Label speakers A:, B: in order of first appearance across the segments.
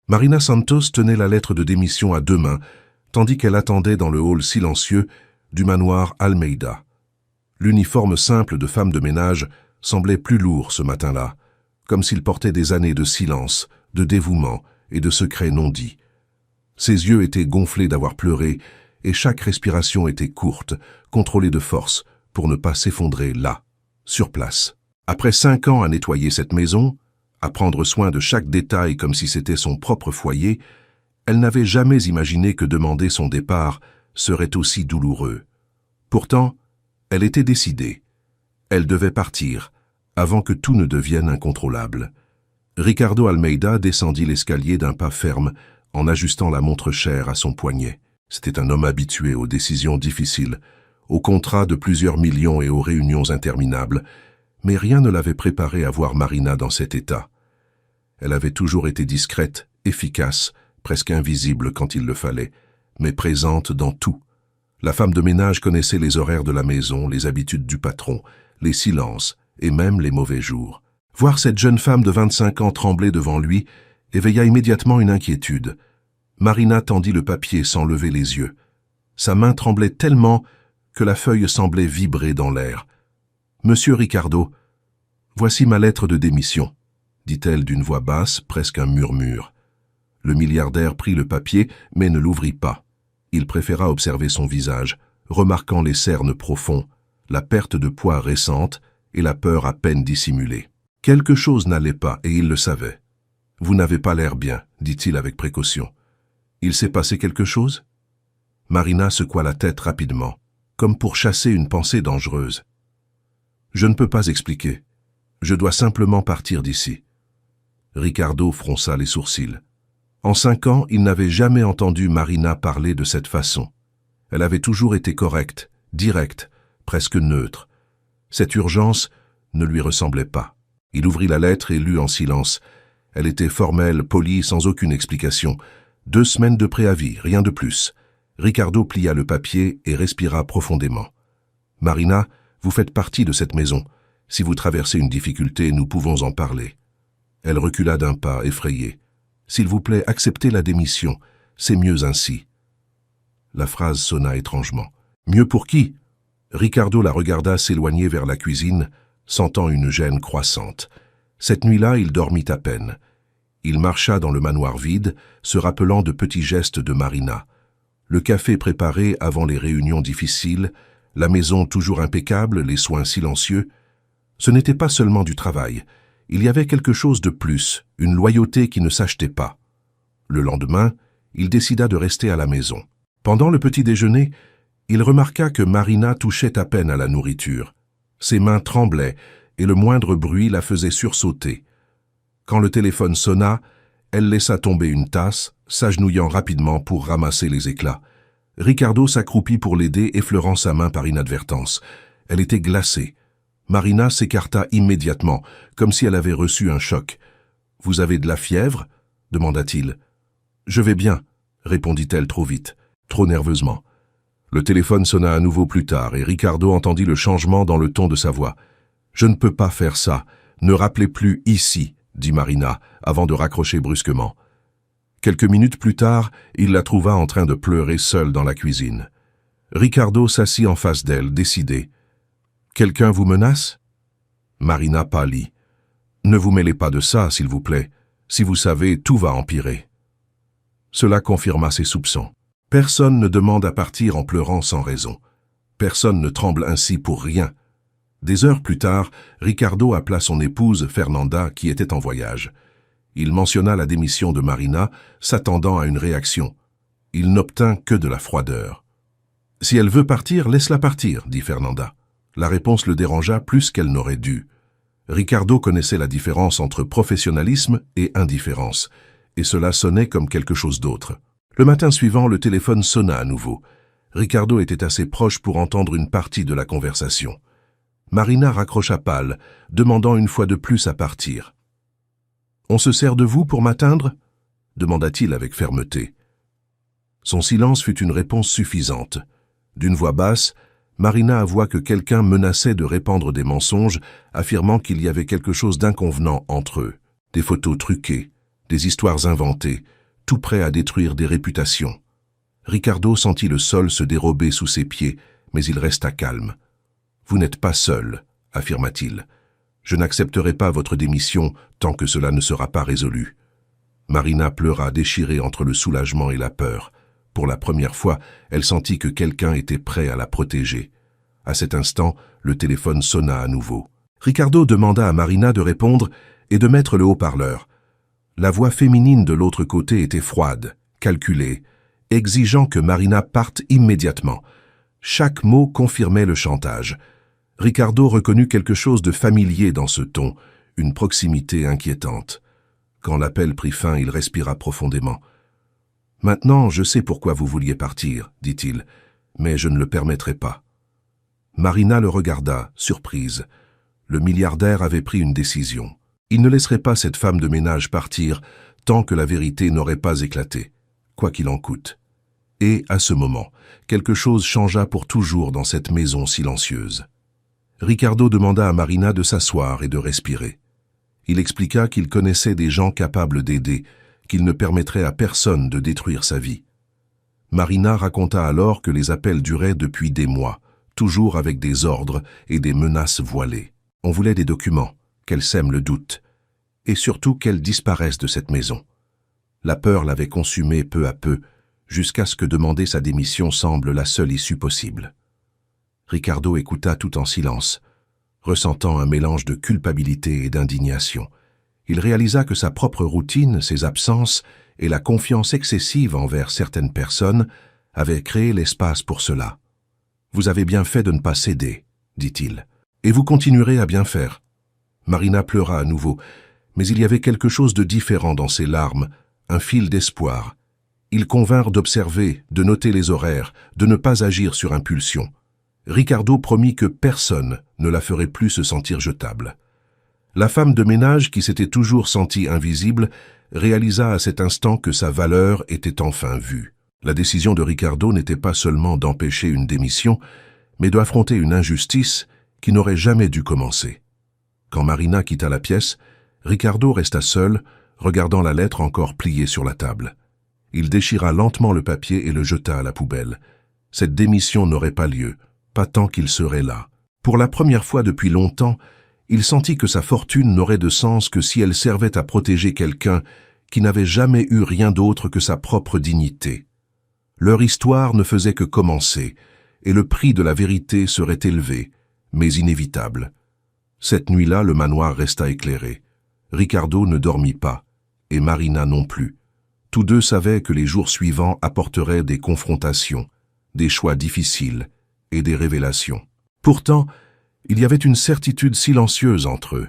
A: Marina Santos tenait la lettre de démission à deux mains, tandis qu'elle attendait dans le hall silencieux du manoir Almeida. L'uniforme simple de femme de ménage semblait plus lourd ce matin-là, comme s'il portait des années de silence, de dévouement et de secrets non dits. Ses yeux étaient gonflés d'avoir pleuré, et chaque respiration était courte, contrôlée de force, pour ne pas s'effondrer là, sur place. Après 5 ans à nettoyer cette maison, à prendre soin de chaque détail comme si c'était son propre foyer, elle n'avait jamais imaginé que demander son départ serait aussi douloureux. Pourtant, elle était décidée. Elle devait partir, avant que tout ne devienne incontrôlable. Ricardo Almeida descendit l'escalier d'un pas ferme, en ajustant la montre chère à son poignet. C'était un homme habitué aux décisions difficiles, aux contrats de plusieurs millions et aux réunions interminables, mais rien ne l'avait préparé à voir Marina dans cet état. Elle avait toujours été discrète, efficace, presque invisible quand il le fallait, mais présente dans tout. La femme de ménage connaissait les horaires de la maison, les habitudes du patron, les silences et même les mauvais jours. Voir cette jeune femme de 25 ans trembler devant lui éveilla immédiatement une inquiétude. Marina tendit le papier sans lever les yeux. Sa main tremblait tellement que la feuille semblait vibrer dans l'air. « Monsieur Ricardo, voici ma lettre de démission », dit-elle d'une voix basse, presque un murmure. Le milliardaire prit le papier, mais ne l'ouvrit pas. Il préféra observer son visage, remarquant les cernes profonds, la perte de poids récente et la peur à peine dissimulée. Quelque chose n'allait pas, et il le savait. « Vous n'avez pas l'air bien », dit-il avec précaution. « Il s'est passé quelque chose ?» Marina secoua la tête rapidement, comme pour chasser une pensée dangereuse. « Je ne peux pas expliquer. Je dois simplement partir d'ici. » Ricardo fronça les sourcils. En 5 ans, il n'avait jamais entendu Marina parler de cette façon. Elle avait toujours été correcte, directe, presque neutre. Cette urgence ne lui ressemblait pas. Il ouvrit la lettre et lut en silence. Elle était formelle, polie, sans aucune explication. 2 semaines de préavis, rien de plus. Ricardo plia le papier et respira profondément. « Marina, vous faites partie de cette maison. Si vous traversez une difficulté, nous pouvons en parler. » Elle recula d'un pas, effrayée. « S'il vous plaît, acceptez la démission. C'est mieux ainsi. » La phrase sonna étrangement. « Mieux pour qui ?» Ricardo la regarda s'éloigner vers la cuisine, sentant une gêne croissante. Cette nuit-là, il dormit à peine. Il marcha dans le manoir vide, se rappelant de petits gestes de Marina. Le café préparé avant les réunions difficiles, la maison toujours impeccable, les soins silencieux. Ce n'était pas seulement du travail. Il y avait quelque chose de plus, une loyauté qui ne s'achetait pas. Le lendemain, il décida de rester à la maison. Pendant le petit déjeuner, il remarqua que Marina touchait à peine à la nourriture. Ses mains tremblaient et le moindre bruit la faisait sursauter. Quand le téléphone sonna, elle laissa tomber une tasse, s'agenouillant rapidement pour ramasser les éclats. Ricardo s'accroupit pour l'aider, effleurant sa main par inadvertance. Elle était glacée. Marina s'écarta immédiatement, comme si elle avait reçu un choc. « Vous avez de la fièvre ?» demanda-t-il. « Je vais bien », répondit-elle trop vite, trop nerveusement. Le téléphone sonna à nouveau plus tard et Ricardo entendit le changement dans le ton de sa voix. « Je ne peux pas faire ça. Ne rappelez plus ici », dit Marina, avant de raccrocher brusquement. Quelques minutes plus tard, il la trouva en train de pleurer seule dans la cuisine. Ricardo s'assit en face d'elle, décidé. « Quelqu'un vous menace ?» Marina pâlit. « Ne vous mêlez pas de ça, s'il vous plaît. Si vous savez, tout va empirer. » Cela confirma ses soupçons. Personne ne demande à partir en pleurant sans raison. Personne ne tremble ainsi pour rien. Des heures plus tard, Ricardo appela son épouse, Fernanda, qui était en voyage. Il mentionna la démission de Marina, s'attendant à une réaction. Il n'obtint que de la froideur. « Si elle veut partir, laisse-la partir, » dit Fernanda. La réponse le dérangea plus qu'elle n'aurait dû. Ricardo connaissait la différence entre professionnalisme et indifférence, et cela sonnait comme quelque chose d'autre. Le matin suivant, le téléphone sonna à nouveau. Ricardo était assez proche pour entendre une partie de la conversation. Marina raccrocha pâle, demandant une fois de plus à partir. « On se sert de vous pour m'atteindre » demanda-t-il avec fermeté. Son silence fut une réponse suffisante. D'une voix basse, Marina avoua que quelqu'un menaçait de répandre des mensonges, affirmant qu'il y avait quelque chose d'inconvenant entre eux. Des photos truquées, des histoires inventées, tout prêt à détruire des réputations. Ricardo sentit le sol se dérober sous ses pieds, mais il resta calme. « Vous n'êtes pas seul, affirma-t-il. Je n'accepterai pas votre démission tant que cela ne sera pas résolu. » Marina pleura, déchirée entre le soulagement et la peur. Pour la première fois, elle sentit que quelqu'un était prêt à la protéger. À cet instant, le téléphone sonna à nouveau. Ricardo demanda à Marina de répondre et de mettre le haut-parleur. La voix féminine de l'autre côté était froide, calculée, exigeant que Marina parte immédiatement. Chaque mot confirmait le chantage. Ricardo reconnut quelque chose de familier dans ce ton, une proximité inquiétante. Quand l'appel prit fin, il respira profondément. « Maintenant, je sais pourquoi vous vouliez partir, dit-il, mais je ne le permettrai pas. » Marina le regarda, surprise. Le milliardaire avait pris une décision. Il ne laisserait pas cette femme de ménage partir tant que la vérité n'aurait pas éclaté, quoi qu'il en coûte. Et, à ce moment, quelque chose changea pour toujours dans cette maison silencieuse. Ricardo demanda à Marina de s'asseoir et de respirer. Il expliqua qu'il connaissait des gens capables d'aider, qu'il ne permettrait à personne de détruire sa vie. Marina raconta alors que les appels duraient depuis des mois, toujours avec des ordres et des menaces voilées. On voulait des documents, qu'elle sème le doute, et surtout qu'elle disparaisse de cette maison. La peur l'avait consumée peu à peu, jusqu'à ce que demander sa démission semble la seule issue possible. Ricardo écouta tout en silence, ressentant un mélange de culpabilité et d'indignation. Il réalisa que sa propre routine, ses absences et la confiance excessive envers certaines personnes avaient créé l'espace pour cela. « Vous avez bien fait de ne pas céder, » dit-il, « et vous continuerez à bien faire. » Marina pleura à nouveau, mais il y avait quelque chose de différent dans ses larmes, un fil d'espoir. Ils convinrent d'observer, de noter les horaires, de ne pas agir sur impulsion. Ricardo promit que personne ne la ferait plus se sentir jetable. La femme de ménage, qui s'était toujours sentie invisible, réalisa à cet instant que sa valeur était enfin vue. La décision de Ricardo n'était pas seulement d'empêcher une démission, mais d'affronter une injustice qui n'aurait jamais dû commencer. Quand Marina quitta la pièce, Ricardo resta seul, regardant la lettre encore pliée sur la table. Il déchira lentement le papier et le jeta à la poubelle. Cette démission n'aurait pas lieu, pas tant qu'il serait là. Pour la première fois depuis longtemps, il sentit que sa fortune n'aurait de sens que si elle servait à protéger quelqu'un qui n'avait jamais eu rien d'autre que sa propre dignité. Leur histoire ne faisait que commencer, et le prix de la vérité serait élevé, mais inévitable. Cette nuit-là, le manoir resta éclairé. Ricardo ne dormit pas, et Marina non plus. Tous deux savaient que les jours suivants apporteraient des confrontations, des choix difficiles et des révélations. Pourtant, il y avait une certitude silencieuse entre eux.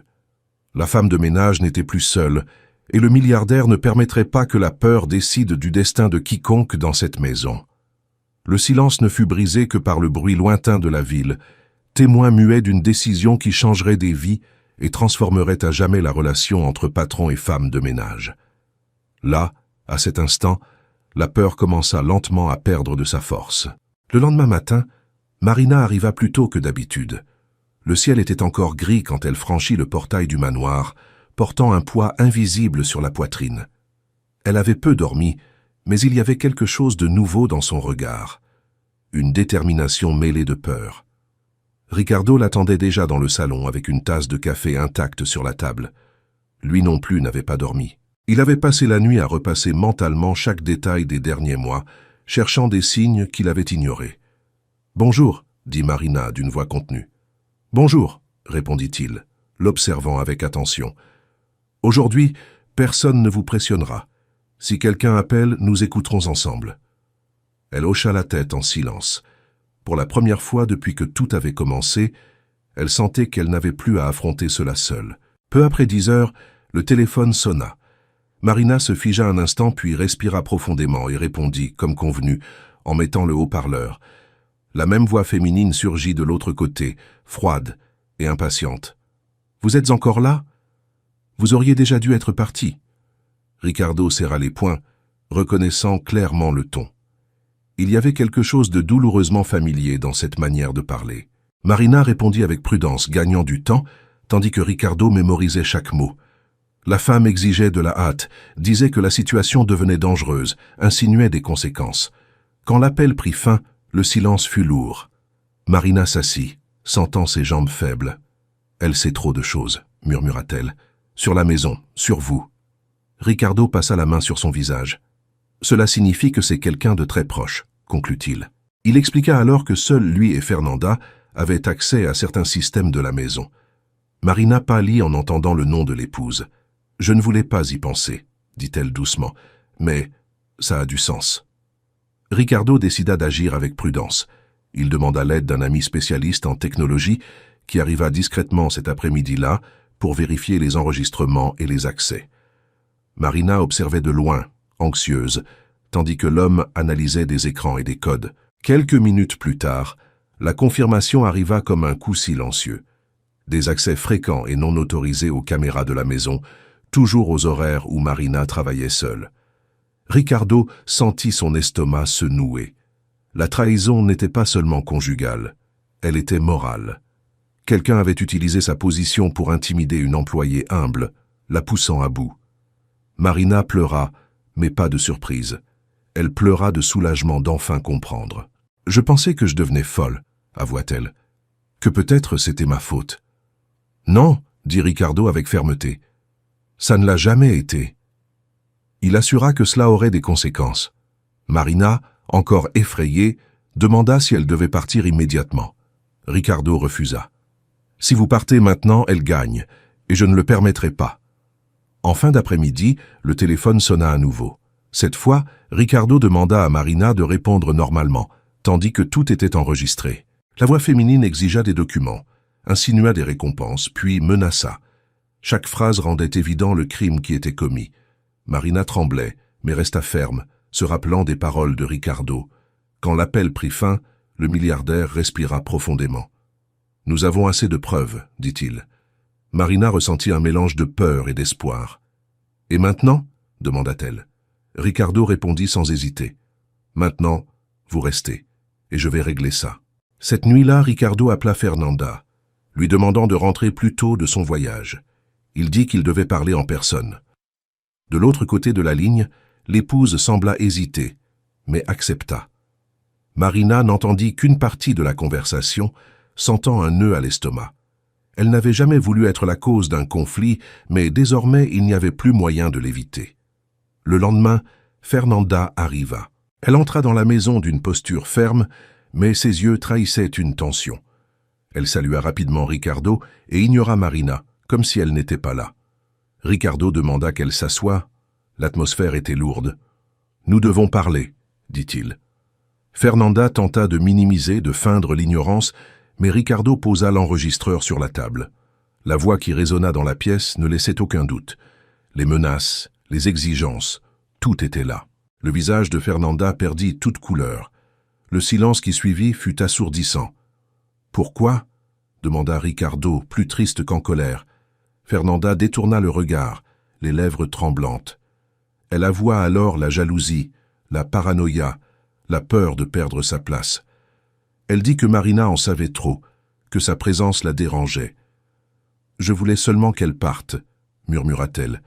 A: La femme de ménage n'était plus seule, et le milliardaire ne permettrait pas que la peur décide du destin de quiconque dans cette maison. Le silence ne fut brisé que par le bruit lointain de la ville, témoin muet d'une décision qui changerait des vies et transformerait à jamais la relation entre patron et femme de ménage. Là, à cet instant, la peur commença lentement à perdre de sa force. Le lendemain matin, Marina arriva plus tôt que d'habitude. Le ciel était encore gris quand elle franchit le portail du manoir, portant un poids invisible sur la poitrine. Elle avait peu dormi, mais il y avait quelque chose de nouveau dans son regard. Une détermination mêlée de peur. Ricardo l'attendait déjà dans le salon avec une tasse de café intacte sur la table. Lui non plus n'avait pas dormi. Il avait passé la nuit à repasser mentalement chaque détail des derniers mois, cherchant des signes qu'il avait ignorés. « Bonjour », dit Marina d'une voix contenue. « Bonjour », répondit-il, l'observant avec attention. « Aujourd'hui, personne ne vous pressionnera. Si quelqu'un appelle, nous écouterons ensemble. » Elle hocha la tête en silence. Pour la première fois depuis que tout avait commencé, elle sentait qu'elle n'avait plus à affronter cela seule. Peu après 10 heures, le téléphone sonna. Marina se figea un instant puis respira profondément et répondit, comme convenu, en mettant le haut-parleur. La même voix féminine surgit de l'autre côté, froide et impatiente. « Vous êtes encore là ? Vous auriez déjà dû être parti. » Ricardo serra les poings, reconnaissant clairement le ton. Il y avait quelque chose de douloureusement familier dans cette manière de parler. Marina répondit avec prudence, gagnant du temps, tandis que Ricardo mémorisait chaque mot. La femme exigeait de la hâte, disait que la situation devenait dangereuse, insinuait des conséquences. Quand l'appel prit fin, le silence fut lourd. Marina s'assit, sentant ses jambes faibles. « Elle sait trop de choses », murmura-t-elle. « Sur la maison, sur vous. » Ricardo passa la main sur son visage. « Cela signifie que c'est quelqu'un de très proche », conclut-il. Il expliqua alors que seuls lui et Fernanda avaient accès à certains systèmes de la maison. Marina pâlit en entendant le nom de l'épouse. « Je ne voulais pas y penser », dit-elle doucement, « mais ça a du sens. » Ricardo décida d'agir avec prudence. Il demanda l'aide d'un ami spécialiste en technologie qui arriva discrètement cet après-midi-là pour vérifier les enregistrements et les accès. Marina observait de loin, anxieuse, tandis que l'homme analysait des écrans et des codes. Quelques minutes plus tard, la confirmation arriva comme un coup silencieux. Des accès fréquents et non autorisés aux caméras de la maison, toujours aux horaires où Marina travaillait seule. Ricardo sentit son estomac se nouer. La trahison n'était pas seulement conjugale, elle était morale. Quelqu'un avait utilisé sa position pour intimider une employée humble, la poussant à bout. Marina pleura, mais pas de surprise. Elle pleura de soulagement d'enfin comprendre. « Je pensais que je devenais folle », avoua-t-elle. « Que peut-être c'était ma faute. »« Non », dit Ricardo avec fermeté. « Ça ne l'a jamais été. » Il assura que cela aurait des conséquences. Marina, encore effrayée, demanda si elle devait partir immédiatement. Ricardo refusa. « Si vous partez maintenant, elle gagne, et je ne le permettrai pas. » En fin d'après-midi, le téléphone sonna à nouveau. Cette fois, Ricardo demanda à Marina de répondre normalement, tandis que tout était enregistré. La voix féminine exigea des documents, insinua des récompenses, puis menaça. Chaque phrase rendait évident le crime qui était commis. Marina tremblait, mais resta ferme, se rappelant des paroles de Ricardo. Quand l'appel prit fin, le milliardaire respira profondément. « Nous avons assez de preuves, dit-il. » Marina ressentit un mélange de peur et d'espoir. « Et maintenant » demanda-t-elle. Ricardo répondit sans hésiter. « Maintenant, vous restez, et je vais régler ça. » Cette nuit-là, Ricardo appela Fernanda, lui demandant de rentrer plus tôt de son voyage. Il dit qu'il devait parler en personne. De l'autre côté de la ligne, l'épouse sembla hésiter, mais accepta. Marina n'entendit qu'une partie de la conversation, sentant un nœud à l'estomac. Elle n'avait jamais voulu être la cause d'un conflit, mais désormais il n'y avait plus moyen de l'éviter. Le lendemain, Fernanda arriva. Elle entra dans la maison d'une posture ferme, mais ses yeux trahissaient une tension. Elle salua rapidement Ricardo et ignora Marina, comme si elle n'était pas là. Ricardo demanda qu'elle s'assoie. L'atmosphère était lourde. « Nous devons parler », dit-il. Fernanda tenta de minimiser, de feindre l'ignorance, mais Ricardo posa l'enregistreur sur la table. La voix qui résonna dans la pièce ne laissait aucun doute. Les menaces, les exigences, tout était là. Le visage de Fernanda perdit toute couleur. Le silence qui suivit fut assourdissant. « Pourquoi » demanda Ricardo, plus triste qu'en colère. Fernanda détourna le regard, les lèvres tremblantes. Elle avoua alors la jalousie, la paranoïa, la peur de perdre sa place. Elle dit que Marina en savait trop, que sa présence la dérangeait. « Je voulais seulement qu'elle parte », murmura-t-elle.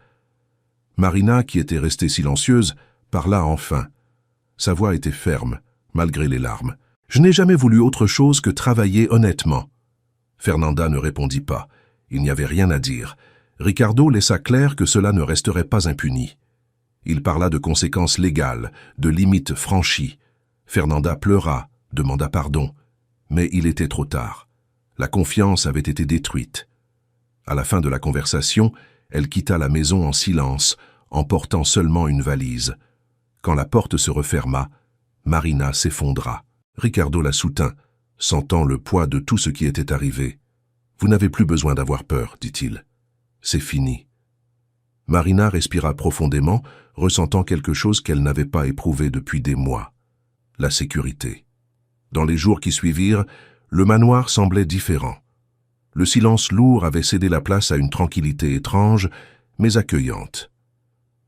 A: Marina, qui était restée silencieuse, parla enfin. Sa voix était ferme, malgré les larmes. « Je n'ai jamais voulu autre chose que travailler honnêtement. » Fernanda ne répondit pas. Il n'y avait rien à dire. Ricardo laissa clair que cela ne resterait pas impuni. Il parla de conséquences légales, de limites franchies. Fernanda pleura, demanda pardon. Mais il était trop tard. La confiance avait été détruite. À la fin de la conversation, elle quitta la maison en silence, emportant seulement une valise. Quand la porte se referma, Marina s'effondra. Ricardo la soutint, sentant le poids de tout ce qui était arrivé. « Vous n'avez plus besoin d'avoir peur, dit-il. C'est fini. » Marina respira profondément, ressentant quelque chose qu'elle n'avait pas éprouvé depuis des mois. La sécurité. Dans les jours qui suivirent, le manoir semblait différent. Le silence lourd avait cédé la place à une tranquillité étrange, mais accueillante.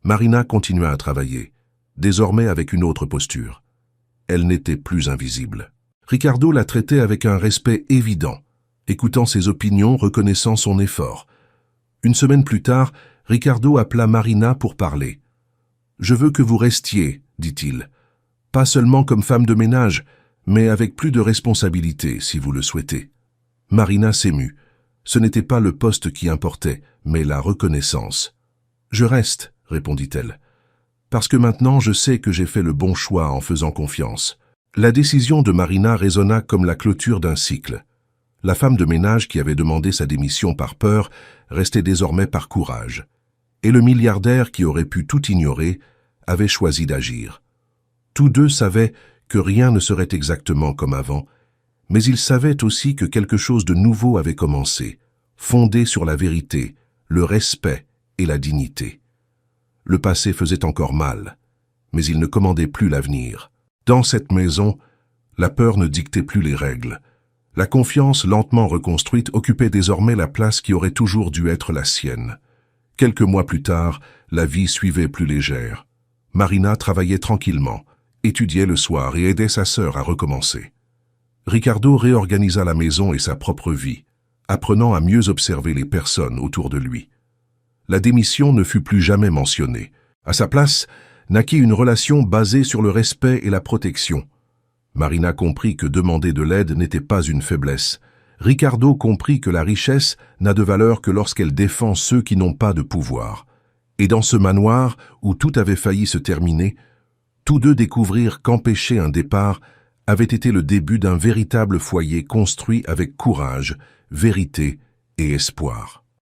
A: Marina continua à travailler, désormais avec une autre posture. Elle n'était plus invisible. Ricardo la traitait avec un respect évident, écoutant ses opinions, reconnaissant son effort. Une semaine plus tard, Ricardo appela Marina pour parler. « Je veux que vous restiez, dit-il. Pas seulement comme femme de ménage, mais avec plus de responsabilité, si vous le souhaitez. » Marina s'émut. Ce n'était pas le poste qui importait, mais la reconnaissance. « Je reste, » répondit-elle. « Parce que maintenant je sais que j'ai fait le bon choix en faisant confiance. » La décision de Marina résonna comme la clôture d'un cycle. La femme de ménage qui avait demandé sa démission par peur restait désormais par courage. Et le milliardaire qui aurait pu tout ignorer avait choisi d'agir. Tous deux savaient que rien ne serait exactement comme avant, mais ils savaient aussi que quelque chose de nouveau avait commencé, fondé sur la vérité, le respect et la dignité. Le passé faisait encore mal, mais il ne commandait plus l'avenir. Dans cette maison, la peur ne dictait plus les règles. La confiance lentement reconstruite occupait désormais la place qui aurait toujours dû être la sienne. Quelques mois plus tard, la vie suivait plus légère. Marina travaillait tranquillement, étudiait le soir et aidait sa sœur à recommencer. Ricardo réorganisa la maison et sa propre vie, apprenant à mieux observer les personnes autour de lui. La démission ne fut plus jamais mentionnée. À sa place, naquit une relation basée sur le respect et la protection. Marina comprit que demander de l'aide n'était pas une faiblesse. Ricardo comprit que la richesse n'a de valeur que lorsqu'elle défend ceux qui n'ont pas de pouvoir. Et dans ce manoir, où tout avait failli se terminer, tous deux découvrirent qu'empêcher un départ avait été le début d'un véritable foyer construit avec courage, vérité et espoir.